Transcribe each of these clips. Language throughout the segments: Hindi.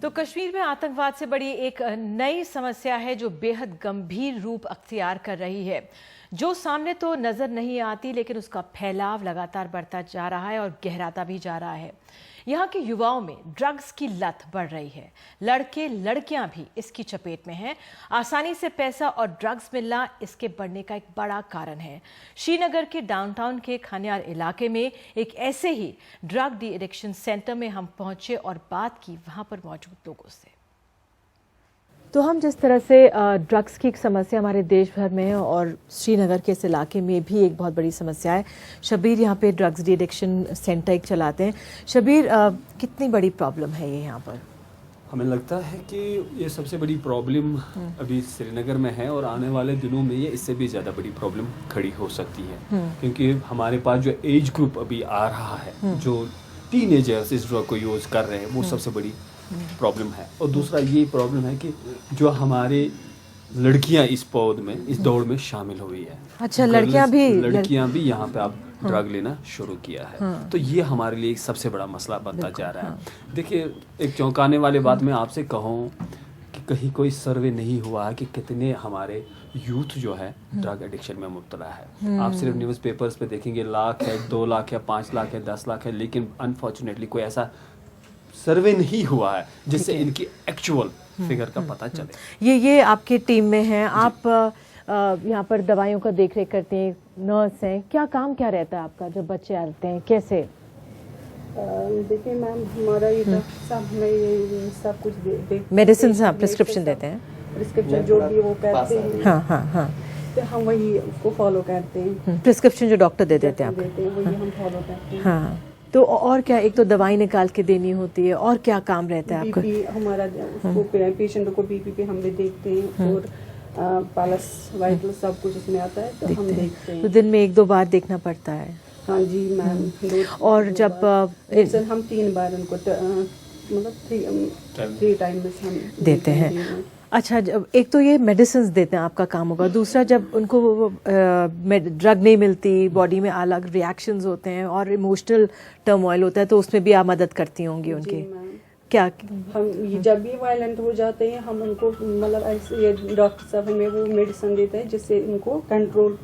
तो कश्मीर में आतंकवाद से बड़ी एक नई समस्या है जो बेहद गंभीर रूप अख्तियार कर रही है, जो सामने तो नजर नहीं आती लेकिन उसका फैलाव लगातार बढ़ता जा रहा है और गहराता भी जा रहा है। यहाँ के युवाओं में ड्रग्स की लत बढ़ रही है। लड़के लड़कियां भी इसकी चपेट में हैं। आसानी से पैसा और ड्रग्स मिलना इसके बढ़ने का एक बड़ा कारण है। श्रीनगर के डाउनटाउन के खानियार इलाके में एक ऐसे ही ड्रग डी एडिक्शन सेंटर में हम पहुंचे और बात की वहां पर मौजूद लोगों से। तो हम जिस तरह से ड्रग्स की एक समस्या हमारे देश भर में है और श्रीनगर के इस इलाके में भी एक बहुत बड़ी समस्या है। शबीर यहाँ पे ड्रग्स डी एडिक्शन सेंटर एक चलाते हैं। शबीर, कितनी बड़ी प्रॉब्लम है ये यहाँ पर? हमें लगता है कि ये सबसे बड़ी प्रॉब्लम अभी श्रीनगर में है और आने वाले दिनों में ये इससे भी ज़्यादा बड़ी प्रॉब्लम खड़ी हो सकती है, क्योंकि हमारे पास जो एज ग्रुप अभी आ रहा है, जो टीनेजर्स इस ड्रग को यूज़ कर रहे हैं, वो सबसे बड़ी प्रॉब्लम है। और दूसरा ये प्रॉब्लम है कि जो हमारे लड़कियां इस पौध में, इस दौड़ में शामिल हुई है। अच्छा, लड़कियां भी यहाँ पे आप ड्रग लेना शुरू किया है। तो ये हमारे लिए एक सबसे बड़ा मसला बनता जा रहा है। देखिए, एक चौंकाने वाली बात मैं आपसे कहूँ कि कहीं कोई सर्वे नहीं हुआ है कि कितने हमारे यूथ जो है ड्रग एडिक्शन में मुब्तला है। आप सिर्फ न्यूज़पेपर्स पे देखेंगे लाख है, 2 लाख है, 5 लाख है, 10 लाख है, लेकिन अनफॉर्चुनेटली कोई ऐसा सर्वे नहीं हुआ है जिससे इनकी एक्चुअल फिगर का पता चले। ये आपकी टीम में है, आप यहाँ पर दवाइयों का देखरेख करते हैं, नर्स हैं, क्या काम क्या रहता है आपका जब बच्चे आते हैं, कैसे? देखिए मैम, हमारा ये सब में ये सब कुछ मेडिसिन आप प्रिस्क्रिप्शन देते हैं? प्रिस्क्रिप्शन जो भी वो कहते हैं, हाँ, तो हम वही उसको फॉलो करते हैं। प्रिस्क्रिप्शन जो डॉक्टर दे देते हैं आपको, वही हम फॉलो करते हैं। हाँ, तो और क्या, एक तो दवाई निकाल के देनी होती है, और क्या काम रहता है आपका? हमारा उसको पेशेंट को बीपी पे हम भी देखते हैं और पल्स वाइटल सब कुछ इसमें आता है, तो हम देखते हैं। तो दिन में 1-2 बार देखना पड़ता है? हाँ जी मैम। और जब हम 3 बार उनको मतलब 3 टाइम में हम देते हैं। अच्छा, जब एक तो ये मेडिसिन देते हैं, आपका काम होगा। दूसरा, जब उनको ड्रग नहीं मिलती, बॉडी में अलग रिएक्शंस होते हैं और इमोशनल टर्मोइल होता है, तो उसमें भी आप मदद करती होंगी उनकी? क्या हम जब भी वायलेंट हो जाते हैं, हम उनको मतलब ऐसे ये डॉक्टर साहब हमें वो मेडिसिन देते हैं जिससे उनको कंट्रोल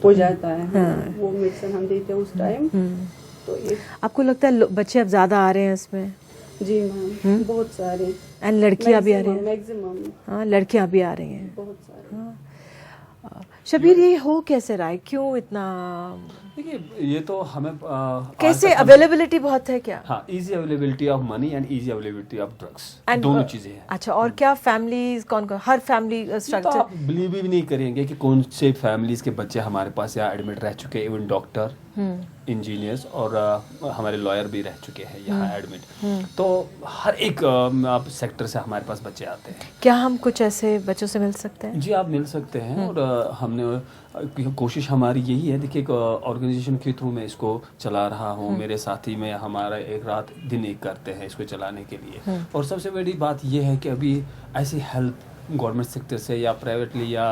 हो जाता है। वो मेडिसिन हम देते हैं उस टाइम। तो ये आपको लगता है बच्चे अब ज्यादा आ रहे हैं इसमें? जी मैम, बहुत सारे। एंड लड़कियां भी आ रही हैं? मैक्सिमम। हाँ, लड़कियां भी आ रही हैं, बहुत सारे। शबीर, ये हो कैसे रहा है, क्यों इतना? देखिए, ये तो हमें कैसे अवेलेबिलिटी बहुत है क्या? हाँ, easy availability of money and easy availability of drugs, दोनों चीजें हैं। अच्छा, और क्या फैमिलीज कौन हर फैमिली स्ट्रक्चर? तो आप बिलीव भी नहीं करेंगे कि कौन से फैमिलीज के बच्चे हमारे पास यहाँ एडमिट रह चुके हैं। इवन डॉक्टर, इंजीनियर्स और हमारे लॉयर भी रह चुके हैं यहाँ एडमिट। तो हर एक आप सेक्टर से हमारे पास बच्चे आते हैं। क्या हम कुछ ऐसे बच्चों से मिल सकते हैं? जी, आप मिल सकते हैं। और हमने कोशिश हमारी यही है। देखिए, एक ऑर्गेनाइजेशन के थ्रू मैं इसको चला रहा हूँ। मेरे साथी में हमारा एक रात दिन एक करते हैं इसको चलाने के लिए। और सबसे बड़ी बात यह है कि अभी ऐसी हेल्प गवर्नमेंट सेक्टर से या प्राइवेटली या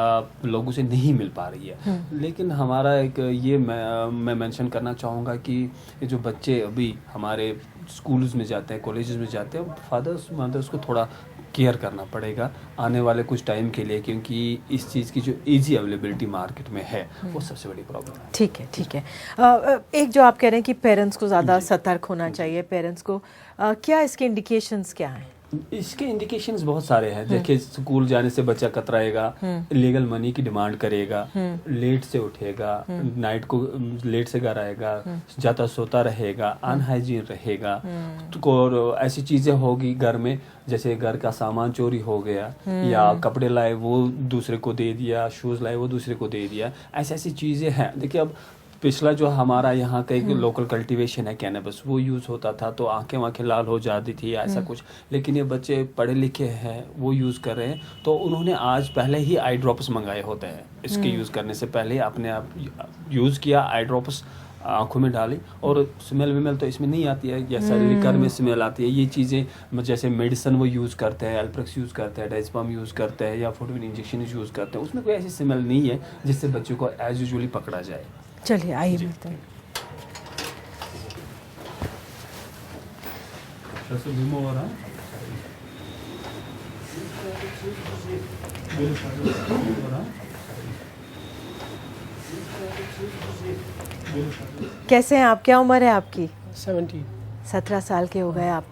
लोगों से नहीं मिल पा रही है। लेकिन हमारा एक ये मैं मेंशन करना चाहूँगा कि ये जो बच्चे अभी हमारे स्कूल्स में जाते हैं, कॉलेजेस में जाते हैं, फादर्स मदर्स को थोड़ा केयर करना पड़ेगा आने वाले कुछ टाइम के लिए, क्योंकि इस चीज़ की जो इजी अवेलेबिलिटी मार्केट में है वो सबसे बड़ी प्रॉब्लम है। ठीक है। एक जो आप कह रहे हैं कि पेरेंट्स को ज़्यादा सतर्क होना चाहिए, पेरेंट्स को क्या इसके इंडिकेशंस क्या हैं? इसके इंडिकेशंस बहुत सारे हैं। देखिए, स्कूल जाने से बच्चा कतराएगा, इलीगल मनी की डिमांड करेगा, लेट से उठेगा, नाइट को लेट से घर आएगा, जाता सोता रहेगा, अनहाइजीन रहेगा। तो और ऐसी चीजें होगी घर में, जैसे घर का सामान चोरी हो गया या कपड़े लाए वो दूसरे को दे दिया, शूज लाए वो दूसरे को दे दिया, ऐसी चीजें हैं। देखिए, अब पिछला जो हमारा यहाँ का एक लोकल कल्टीवेशन है कैनबिस, वो यूज़ होता था तो आंखें लाल हो जाती थी ऐसा कुछ। लेकिन ये बच्चे पढ़े लिखे हैं, वो यूज़ कर रहे हैं, तो उन्होंने आज पहले ही आई ड्रॉप्स मंगाए होते हैं। इसके यूज़ करने से पहले अपने आप यूज़ किया, आई ड्रॉप्स आंखों में डाली, और स्मेल विमेल तो इसमें नहीं आती है, या शरीर में स्मेल आती है। ये चीज़ें जैसे मेडिसिन वो यूज़ करते हैं, एल्प्रेक्स यूज़ करते हैं, डाइस्पाम यूज़ करते हैं, या फोटोविन इंजेक्शन यूज़ करते हैं, उसमें कोई ऐसी स्मेल नहीं है जिससे बच्चों को एज यूजुअली पकड़ा जाए। चलिए आइए मिलते हैं। कैसे हैं आप? क्या उम्र है आपकी? 17। 17 साल के हो गए आप।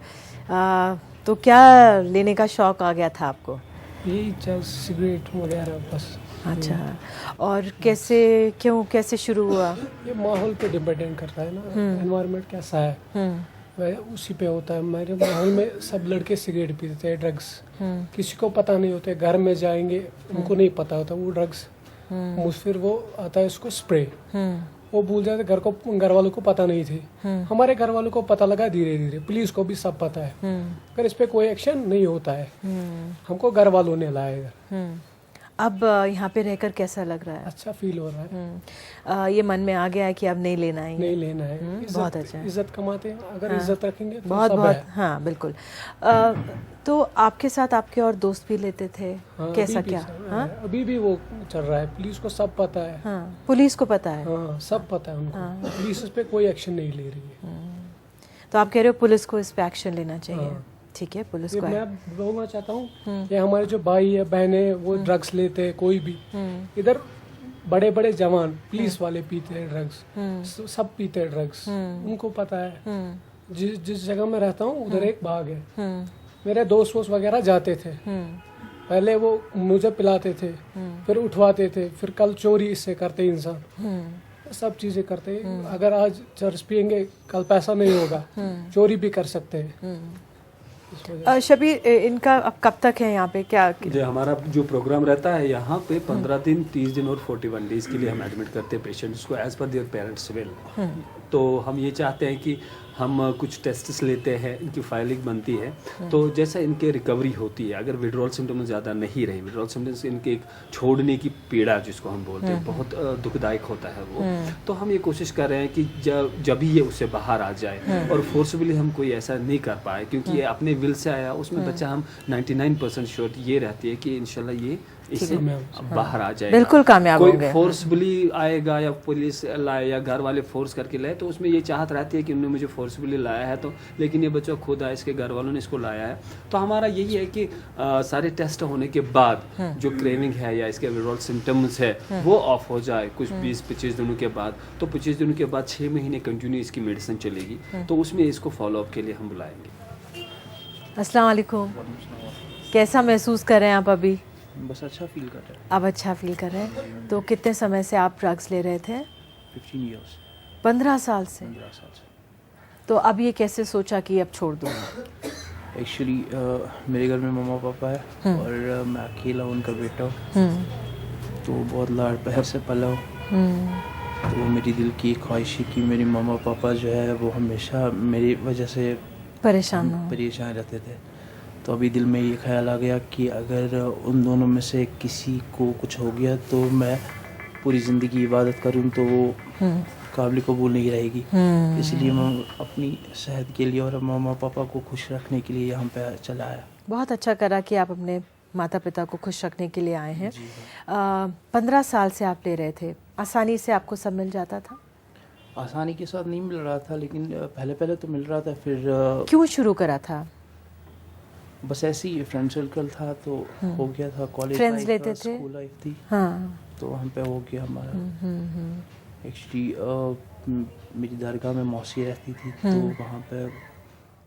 तो क्या लेने का शौक आ गया था आपको? यही चल सिगरेट वगैरह बस। अच्छा, और कैसे शुरू हुआ? ये माहौल पे डिपेंड करता है ना, एनवायरनमेंट कैसा है वह उसी पे होता है। मेरे माहौल में सब लड़के सिगरेट पीते हैं, ड्रग्स किसी को पता नहीं होते। घर में जाएंगे उनको नहीं पता होता वो ड्रग्स, फिर वो आता है उसको स्प्रे, वो भूल जाते। घर वालों को पता नहीं थे, हमारे घर वालों को पता लगा धीरे धीरे, पुलिस को भी सब पता है, पर इस पे कोई एक्शन नहीं होता है। हमको घर वालों ने लाया इधर। अब यहाँ पे रहकर कैसा लग रहा है? अच्छा फील हो रहा है। ये मन में आ गया है कि अब नहीं लेना है? नहीं लेना है। बहुत अच्छा। इज्जत कमाते हैं, अगर इज्जत रखेंगे तो बहुत सब बहुत है। हाँ बिल्कुल। तो आपके साथ आपके और दोस्त भी लेते थे? हाँ, कैसा अभी भी क्या? चल रहा हाँ? है, अभी भी वो चल रहा है। पुलिस को सब पता है। हाँ, पुलिस को पता है? हाँ, सब पता है उनको। पुलिस इस पे कोई एक्शन नहीं ले रही है। तो आप कह रहे हो पुलिस को इस पे एक्शन लेना चाहिए? हाँ। ठीक है, पुलिस ये को मैं बोलना चाहता हूँ कि हमारे जो भाई है बहन है वो ड्रग्स लेते हैं, कोई भी इधर बड़े बड़े जवान पुलिस वाले पीते हैं ड्रग्स, सब पीते हैं ड्रग्स, उनको पता है। जिस जगह में रहता हूँ उधर एक बाग है, मेरे दोस्त वोस्त वगैरह जाते थे, पहले वो मुझे पिलाते थे, फिर उठवाते थे, फिर कल चोरी इससे करते इंसान, सब चीजें करते। अगर आज चर्च पियेंगे कल पैसा नहीं होगा, चोरी भी कर सकते हैं। शबीर, इनका अब कब तक है यहाँ पे? क्या जो हमारा जो प्रोग्राम रहता है यहाँ पे 15 दिन, 30 दिन और 41 डेज के लिए हम एडमिट करते हैं पेशेंट्स को as per their parents will. तो हम ये चाहते हैं कि हम कुछ टेस्ट्स लेते हैं, इनकी फाइलिंग बनती है, तो जैसा इनके रिकवरी होती है, अगर विड्रॉल सिम्टम्स ज़्यादा नहीं रहे, विड्रॉल सिम्टम्स इनके एक छोड़ने की पीड़ा जिसको हम बोलते हैं बहुत दुखदायक होता है वो, तो हम ये कोशिश कर रहे हैं कि जब भी ये उससे बाहर आ जाए, और फोर्सफुली हम कोई ऐसा नहीं कर पाए, क्योंकि ये अपने विल से आया, उसमें बच्चा हम 99% श्योर ये रहती है कि इंशाल्लाह ये इससे बाहर आ जाएगा। बिल्कुल कामयाब होंगे। कोई फोर्सफुली आएगा या पुलिस लाए या घर वाले फोर्स करके लाए, तो उसमें ये चाहत रहती है कि उन्होंने मुझे फोर्सफुली लाया है, तो लेकिन ये बच्चा खुद आया, इसके घर वालों ने इसको लाया है। तो हमारा यही है कि सारे टेस्ट होने के बाद जो क्रेविंग है या इसके विड्रॉल सिम्टम्स है वो ऑफ हो जाए कुछ 20-25 दिनों के बाद, तो 25 दिनों के बाद 6 महीने कंटिन्यू इसकी मेडिसिन चलेगी, तो उसमें इसको फॉलोअप के लिए हम बुलाएंगे। अस्सलाम वालेकुम। कैसा महसूस कर रहे हैं आप अभी? बस अच्छा फील कर रहे हैं। अब अच्छा फील कर रहे हैं। तो कितने समय से आप ड्रग्स ले रहे थे? 15 ईयर्स। 15 साल से? 15 साल से। तो अब ये कैसे सोचा कि अब छोड़ दूँ? एक्चुअली मेरे घर में मम्मा पापा है और मैं अकेला उनका बेटा हूँ, तो बहुत लाड़ प्यार से पला हूँ। तो मेरी दिल की ख्वाहिश है कि मेरी मम्मा पापा जो है वो हमेशा मेरी वजह से परेशान रहते थे। तो अभी दिल में ये ख्याल आ गया कि अगर उन दोनों में से किसी को कुछ हो गया तो मैं पूरी ज़िंदगी इबादत करूं तो वो काबिल कबूल नहीं रहेगी। इसलिए मैं अपनी सेहत के लिए और मामा पापा को खुश रखने के लिए यहाँ पे चला आया। बहुत अच्छा करा कि आप अपने माता पिता को खुश रखने के लिए आए हैं। 15 साल से आप ले रहे थे, आसानी से आपको सब मिल जाता था? आसानी के साथ नहीं मिल रहा था, लेकिन पहले तो मिल रहा था। फिर क्यों शुरू करा था? बस ऐसे ही फ्रेंड सर्कल था तो हो गया था। कॉलेज फ्रेंड्स लेते थे? स्कूल लाइफ थी, हाँ। तो वहाँ पे हो गया हमारा। एक्चुअली मेरी दरगाह में मौसी रहती थी, तो वहाँ पे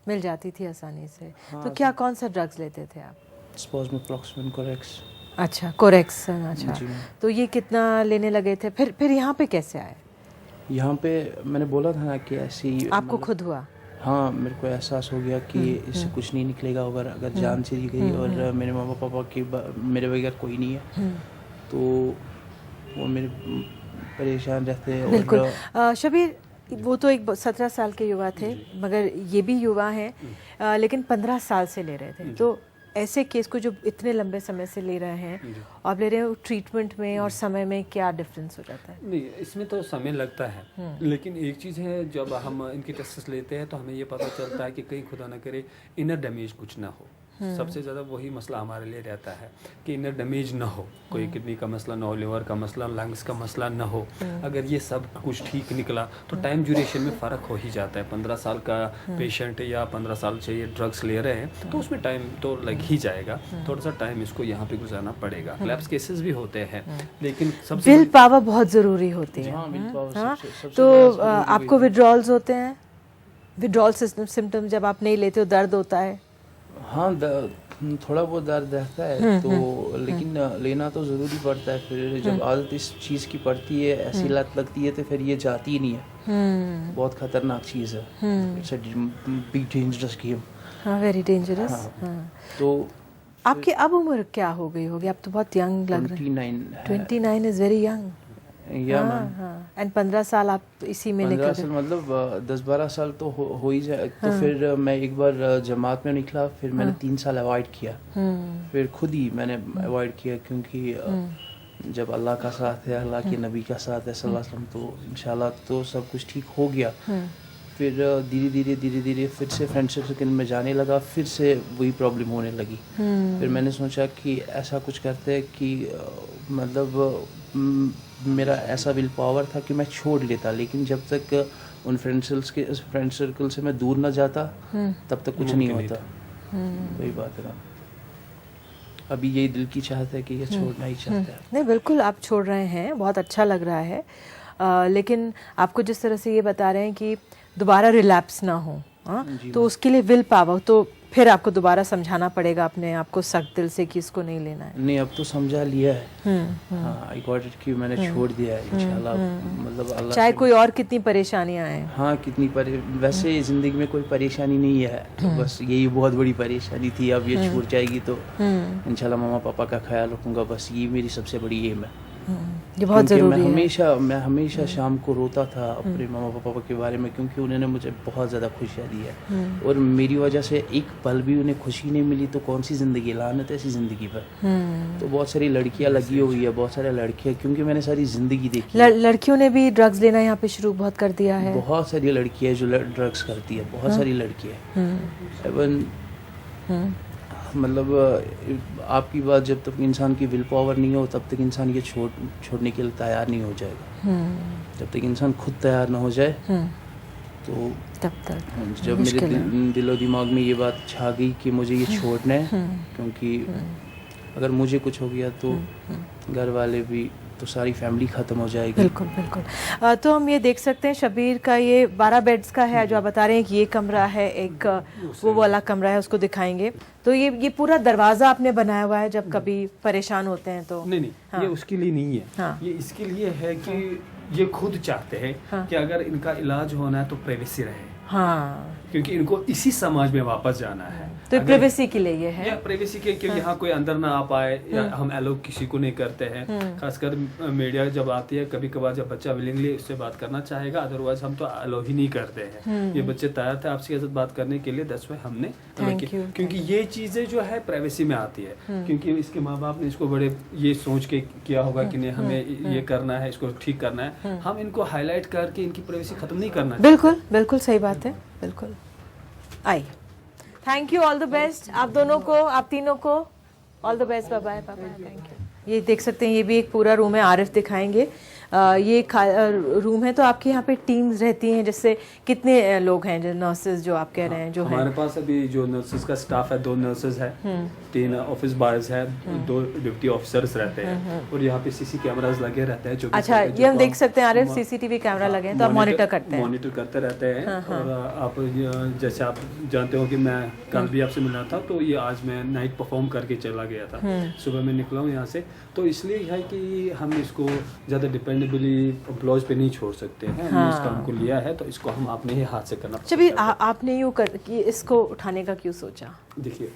मिल जाती थी आसानी से। हाँ, तो क्या कौन सा ड्रग्स लेते थे आप? स्पोर्ट्समेन कोरेक्स। अच्छा, कोरेक्स। अच्छा, जी। तो ये कितना लेने लगे थे? फिर यहाँ पे कैसे आए? यहाँ पे मैंने बोला था ना कि ऐसी आपको खुद हुआ? हाँ, मेरे को एहसास हो गया कि इससे कुछ नहीं निकलेगा। अगर जान चली गई और मेरे मामा पापा के मेरे बगैर कोई नहीं है, तो वो मेरे परेशान रहते हैं। बिल्कुल। शबीर, वो तो एक 17 साल के युवा थे, मगर ये भी युवा हैं, लेकिन 15 साल से ले रहे थे। तो ऐसे केस को जो इतने लंबे समय से ले रहे हैं, आप ले रहे हो, ट्रीटमेंट में और समय में क्या डिफरेंस हो जाता है? नहीं, इसमें तो समय लगता है, लेकिन एक चीज़ है, जब हम इनके टेस्ट लेते हैं तो हमें ये पता चलता है कि कहीं खुदा ना करे इनर डैमेज कुछ ना हो। सबसे ज़्यादा वही मसला हमारे लिए रहता है कि इनर डैमेज ना हो, कोई किडनी का मसला ना हो, लिवर का मसला, लंग्स का मसला ना हो। अगर ये सब कुछ ठीक निकला तो टाइम ड्यूरेशन में फ़र्क हो ही जाता है। 15 साल का पेशेंट या 15 साल से ये ड्रग्स ले रहे हैं तो उसमें टाइम तो लग ही जाएगा, थोड़ा सा टाइम इसको यहाँ पे गुजारना पड़ेगा। लैप्स केसेस भी होते हैं, लेकिन सबसे विल पावर बहुत ज़रूरी होती है। हाँ, willpower हाँ, सबसे तो बड़ा ज़रूरी आपको विड्रॉल्स होते हैं, विड्रॉल सिम्टम जब आप नहीं लेते हो दर्द होता है? हाँ, थोड़ा बहुत दर्द रहता है तो लेकिन लेना तो ज़रूरी पड़ता है। फिर जब आदत इस चीज़ की पड़ती है, ऐसी लत लगती है तो फिर ये जाती ही नहीं है। बहुत खतरनाक चीज़ है, it's a big dangerous game. हाँ, वेरी डेंजरस। हाँ। तो आपकी अब उम्र क्या हो गई होगी? आप तो बहुत यंग लग रहे हैं। 29 29 इज़ वेरी यंग। या हाँ मैम, हाँ। एंड 15 साल आप इसी में 15 निकल साल मतलब 10-12 साल तो हो ही जाए। तो फिर मैं एक बार जमात में निकला, फिर मैंने 3 साल अवॉइड किया। फिर खुद ही मैंने अवॉइड किया, क्योंकि जब अल्लाह का साथ है, अल्लाह के नबी का साथ है सल्लल्लाहु अलैहि वसल्लम, तो इंशाल्लाह तो सब कुछ ठीक हो गया। फिर धीरे धीरे फिर से फ्रेंड सर्कल में जाने लगा, फिर से वही प्रॉब्लम होने लगी। फिर मैंने सोचा कि ऐसा कुछ करते हैं कि मतलब मेरा ऐसा विल पावर था कि मैं छोड़ लेता, लेकिन जब तक उन फ्रेंड सर्कल से मैं दूर ना जाता तब तक कुछ नहीं होता। वही बात है ना, अभी यही दिल की चाहत है कि ये छोड़ना ही चाहता है। नहीं, बिल्कुल आप छोड़ रहे हैं, बहुत अच्छा लग रहा है। लेकिन आपको जिस तरह से ये बता रहे हैं कि दोबारा रिलैप्स ना हो, हाँ, तो उसके लिए विल पावर, तो फिर आपको दोबारा समझाना पड़ेगा अपने आप को सख्त दिल से कि इसको नहीं लेना है। नहीं, अब तो समझा लिया है। हाँ, आई गॉट इट कि मैंने छोड़ दिया है इंशाल्लाह। मतलब अल्लाह चाहे से- कोई और कितनी परेशानियां आए। हाँ, वैसे ज़िंदगी में कोई परेशानी नहीं है, तो बस यही बहुत बड़ी परेशानी थी। अब ये छूट जाएगी तो इंशाल्लाह मम्मा पापा का ख्याल रखूँगा, बस ये मेरी सबसे बड़ी एम है। ये बहुत क्योंकि ज़रूरी है। मैं हमेशा शाम को रोता था अपने मामा पापा के बारे में, क्योंकि उन्होंने मुझे बहुत ज़्यादा खुशियाँ दी है, और मेरी वजह से एक पल भी उन्हें खुशी नहीं मिली तो कौन सी ज़िंदगी, लानत है ऐसी ज़िंदगी पर। तो बहुत सारी लड़कियाँ लगी हुई है, बहुत सारे लड़के, क्योंकि मैंने सारी ज़िंदगी देखी है। लड़कियों ने भी ड्रग्स लेना यहाँ पे शुरू बहुत कर दिया है। बहुत सारी लड़कियाँ जो ड्रग्स करती है, बहुत सारी लड़कियाँ। इवन मतलब आपकी बात, जब तक इंसान की विल पावर नहीं हो तब तक इंसान ये छोड़ने के लिए तैयार नहीं हो जाएगा। जब तक इंसान खुद तैयार ना हो जाए तो तब तक जब मेरे दिलो दिमाग में ये बात छा गई कि मुझे ये छोड़ना है, क्योंकि अगर मुझे कुछ हो गया तो घर वाले भी, तो सारी फैमिली ख़त्म हो जाएगी। बिल्कुल बिल्कुल। तो हम ये देख सकते हैं शबीर का ये 12 बेड्स का है, जो आप बता रहे हैं कि ये कमरा है, एक वो वाला कमरा है, उसको दिखाएंगे। तो ये पूरा दरवाज़ा आपने बनाया हुआ है जब कभी परेशान होते हैं तो? नहीं, हाँ। ये उसके लिए नहीं है। हाँ। ये इसके लिए है कि ये खुद चाहते हैं कि अगर इनका इलाज होना है तो प्राइवेसी रहे। हाँ, क्योंकि इनको इसी समाज में वापस जाना है। तो प्राइवेसी के लिए ये है। या प्राइवेसी के कि यहाँ कोई अंदर ना आ पाए, या हम अलाउ किसी को नहीं करते हैं। खासकर मीडिया जब आती है, कभी कभार जब बच्चा विलिंगली उससे बात करना चाहेगा, अदरवाइज हम तो अलाउ ही नहीं करते हैं। ये बच्चे तैयार थे आपसे बात करने के लिए, दैट्स व्हाई हमने क्योंकि ये चीजें जो है प्राइवेसी में आती है। क्योंकि इसके माँ बाप ने इसको बड़े ये सोच के किया होगा कि नहीं हमें ये करना है, इसको ठीक करना है। हम इनको हाईलाइट करके इनकी प्राइवेसी खत्म नहीं करना। बिल्कुल बिल्कुल सही बात है, बिल्कुल। I thank you, all the best आप दोनों को, आप तीनों को all the best. Bye bye bye, thank you. ये देख सकते हैं, ये भी एक पूरा रूम है, आरिफ दिखाएंगे। ये रूम है। तो आपके यहाँ पे टीम्स रहती हैं, जिससे कितने लोग हैं जो नर्सेज जो आप कह रहे हैं जो हमारे हैं? पास अभी जो नर्सेज का स्टाफ है, 2 नर्सेज है, 3 ऑफिस बॉयज है, 2 ड्यूटी ऑफिसर्स रहते हैं, और यहाँ पे सीसी कैमरास लगे रहते हैं। अच्छा, ये हम देख सकते हैं आरिफ, सीसीटीवी कैमरा लगे हैं, तो आप मॉनिटर करते हैं? मॉनिटर करते रहते हैं। और आप जैसे आप जानते हो कि मैं कल भी आपसे मिला था, तो ये आज मैं नाइट परफॉर्म करके चला गया था, सुबह मैं निकला हूँ यहाँ से। तो इसलिए है कि हम इसको ज़्यादा डिपेंडेबली एम्प्लॉयज पे नहीं छोड़ सकते हैं। हमने इस काम को लिया है तो इसको हम अपने ही हाथ से करना। चलिए, आपने यूँ कर कि इसको उठाने का क्यों सोचा? देखिए,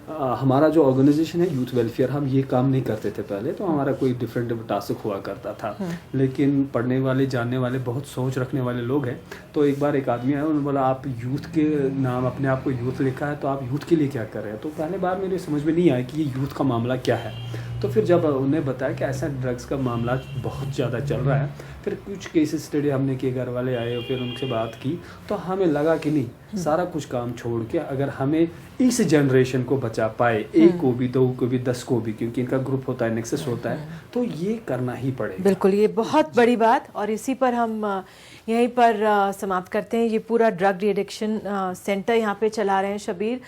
हमारा जो ऑर्गेनाइजेशन है यूथ वेलफेयर, हम ये काम नहीं करते थे पहले, तो हमारा कोई डिफरेंट टास्क हुआ करता था। लेकिन पढ़ने वाले, जानने वाले, बहुत सोच रखने वाले लोग हैं। तो एक बार एक आदमी आया, उन्होंने बोला आप यूथ के नाम, अपने आप को यूथ लिखा है, तो आप यूथ के लिए क्या कर रहे हैं? तो पहले बार मेरे समझ में नहीं आया कि ये यूथ का मामला क्या है। तो फिर जब उन्हें बताया कि ऐसा ड्रग्स का मामला बहुत ज़्यादा चल रहा है, फिर कुछ केसेस स्टडी हमने किए, घर वाले आए, फिर उनसे बात की, तो हमें लगा कि नहीं, सारा कुछ काम छोड़ के अगर हमें इस जनरेशन को बचा पाए, एक को भी, 2 को भी, 10 को भी, क्योंकि इनका ग्रुप होता है, नेक्सस होता है, तो ये करना ही पड़ेगा। बिल्कुल, ये बहुत बड़ी बात। और इसी पर हम यहीं पर समाप्त करते हैं। ये पूरा ड्रग डी एडिक्शन सेंटर यहाँ पे चला रहे हैं शबीर।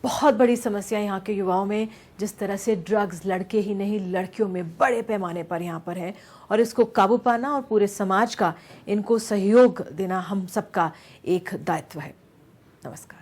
बहुत बड़ी समस्या यहाँ के युवाओं में, जिस तरह से ड्रग्स लड़के ही नहीं लड़कियों में बड़े पैमाने पर यहाँ पर है, और इसको काबू पाना और पूरे समाज का इनको सहयोग देना हम सबका एक दायित्व है। नमस्कार।